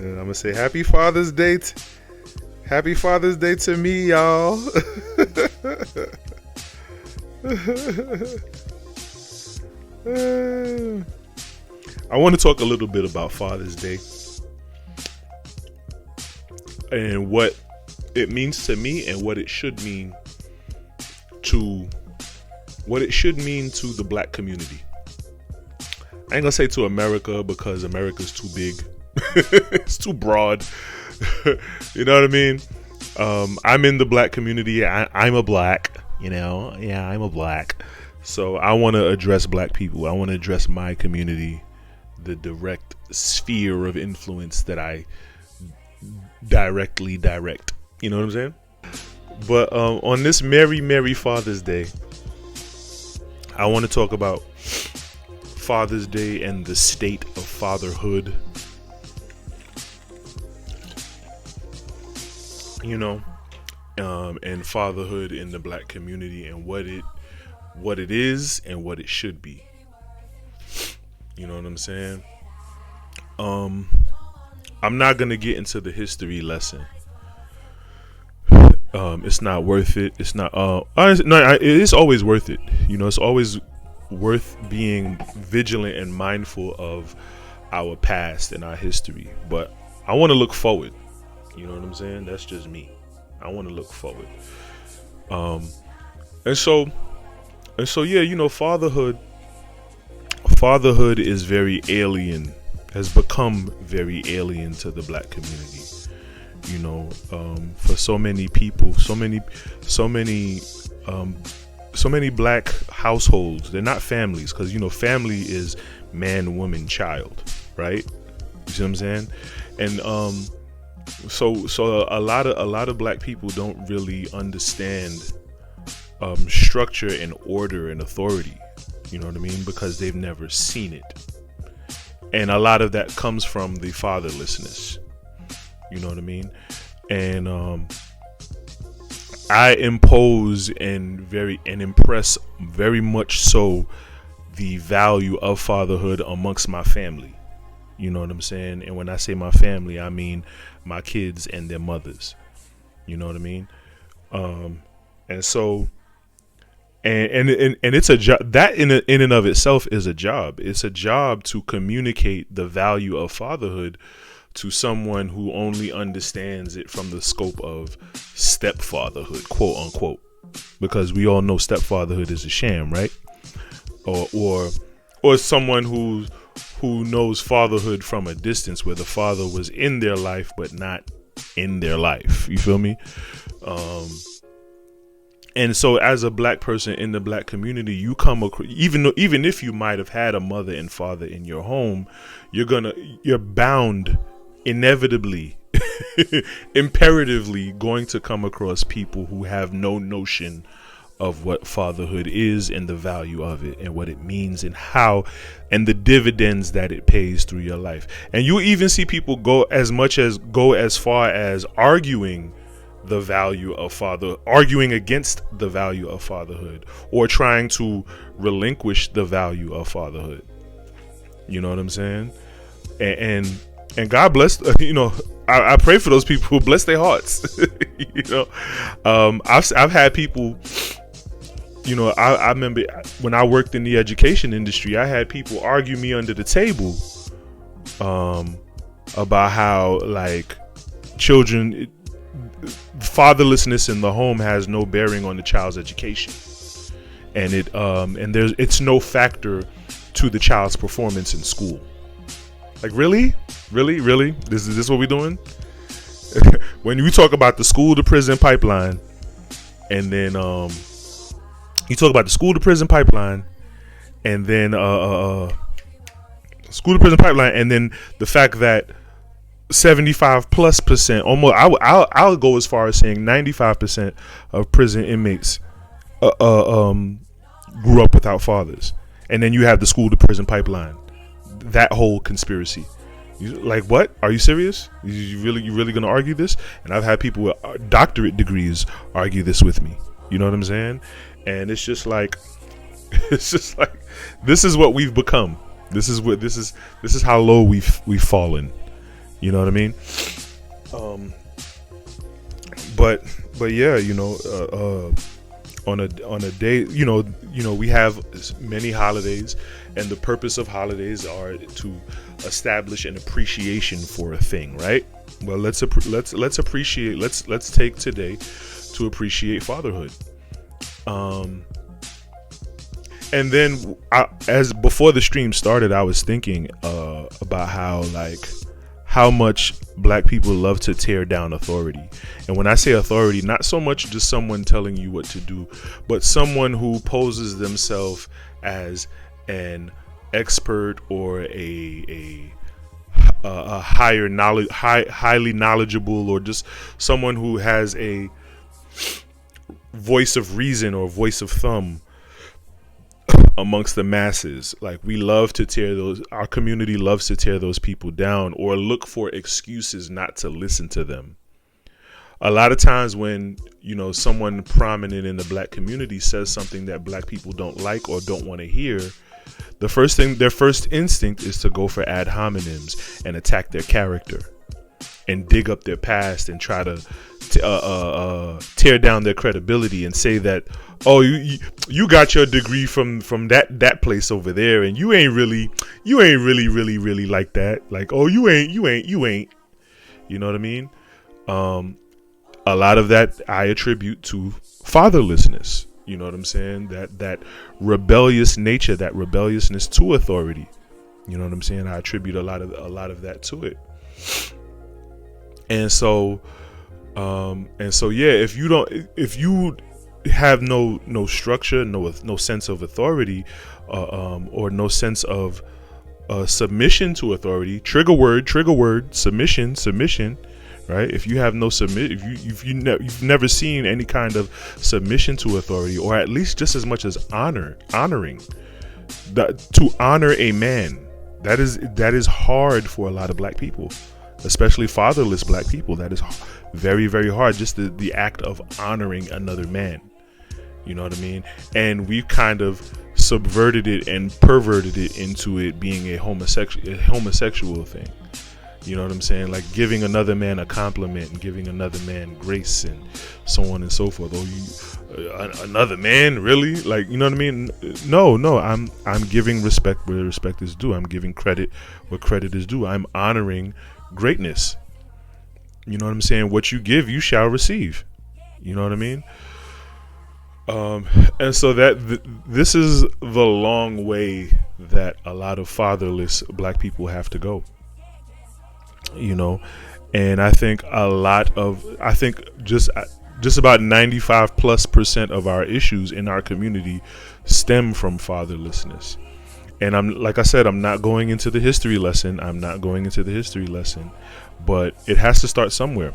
then I'm gonna say Happy Father's Day. Happy Father's Day to me, y'all. I want to talk a little bit about Father's Day and what it means to me and what it should mean to the black community. I ain't gonna say to America because America's too big. It's too broad. You know what I mean? I'm in the black community. I'm a black, I'm a black. So I want to address black people. I want to address my community, the direct sphere of influence that I directly direct. You know what I'm saying? But on this Merry Father's Day, I want to talk about Father's Day and the state of fatherhood. And fatherhood in the black community and what it is and what it should be. You know what I'm saying? I'm not gonna get into the history lesson. It's not worth it. It's not. It is always worth it. It's always worth being vigilant and mindful of our past and our history. But I want to look forward. You know what I'm saying? That's just me. I want to look forward. And so yeah, fatherhood is very alien, has become very alien to the black community. For so many people, so many black households, they're not families, because family is man, woman, child, right? You see what I'm saying? And so a lot of black people don't really understand structure and order and authority. You know what I mean? Because they've never seen it. And a lot of that comes from the fatherlessness. You know what I mean? And I impose and impress very much so the value of fatherhood amongst my family. You know what I'm saying? And when I say my family, I mean my kids and their mothers. You know what I mean? And so, and it's a job that in and of itself is a job. It's a job to communicate the value of fatherhood to someone who only understands it from the scope of stepfatherhood, quote unquote, because we all know stepfatherhood is a sham, right? Or someone who knows fatherhood from a distance, where the father was in their life but not in their life. You feel me? And so as a black person in the black community, you come across, even if you might have had a mother and father in your home, you're bound, inevitably, imperatively going to come across people who have no notion of what fatherhood is and the value of it and what it means and how and the dividends that it pays through your life. And you even see people go as far as arguing against the value of fatherhood, or trying to relinquish the value of fatherhood. You know what I'm saying? And God bless, I pray for those people who bless their hearts. I've had people, I remember when I worked in the education industry, I had people argue me under the table about how, like, fatherlessness in the home has no bearing on the child's education, and it's no factor to the child's performance in school. Like, really? This is what we're doing? When you talk about the school to prison pipeline, and then you talk about the school to prison pipeline, and then school to prison pipeline, and then the fact that 75+%, almost, I'll go as far as saying 95% of prison inmates grew up without fathers, and then you have the school to prison pipeline, that whole conspiracy. Like, what? Are you serious? You really gonna argue this? And I've had people with doctorate degrees argue this with me. You know what I'm saying? And it's just like this is what we've become. This is how low we've fallen. You know what I mean? Um, but yeah, on a day, we have many holidays, and the purpose of holidays are to establish an appreciation for a thing, right? Well, let's appreciate. Let's take today to appreciate fatherhood. Um, and then as before the stream started, I was thinking about how much black people love to tear down authority. And when I say authority, not so much just someone telling you what to do, but someone who poses themselves as an expert or a higher knowledge, highly knowledgeable, or just someone who has a voice of reason or voice of thumb amongst the masses. Like, we love to tear those, our community loves to tear those people down or look for excuses not to listen to them. A lot of times when, someone prominent in the black community says something that black people don't like or don't want to hear, their first instinct is to go for ad hominems and attack their character and dig up their past and try to tear down their credibility and say that, oh, you got your degree from that place over there, and you ain't really really like that. Like, oh, you ain't. You know what I mean? A lot of that I attribute to fatherlessness. You know what I'm saying? That rebellious nature, that rebelliousness to authority. You know what I'm saying? I attribute a lot of that to it. And so yeah, if you have no structure, no sense of authority, or no sense of submission to authority, trigger word, submission, right? If you have no you've never seen any kind of submission to authority, or at least just as much as honoring, to honor a man, that is hard for a lot of black people, especially fatherless black people. That is very, very hard, just the act of honoring another man. You know what I mean? And we've kind of subverted it and perverted it into it being a homosexual thing. You know what I'm saying? Like giving another man a compliment and giving another man grace and so on and so forth. Oh, another man, really? Like, you know what I mean? No, I'm giving respect where respect is due. I'm giving credit where credit is due. I'm honoring greatness. You know what I'm saying? What you give, you shall receive. You know what I mean? And so this is the long way that a lot of fatherless black people have to go. And I think just about 95%+ of our issues in our community stem from fatherlessness. And I'm not going into the history lesson. But it has to start somewhere.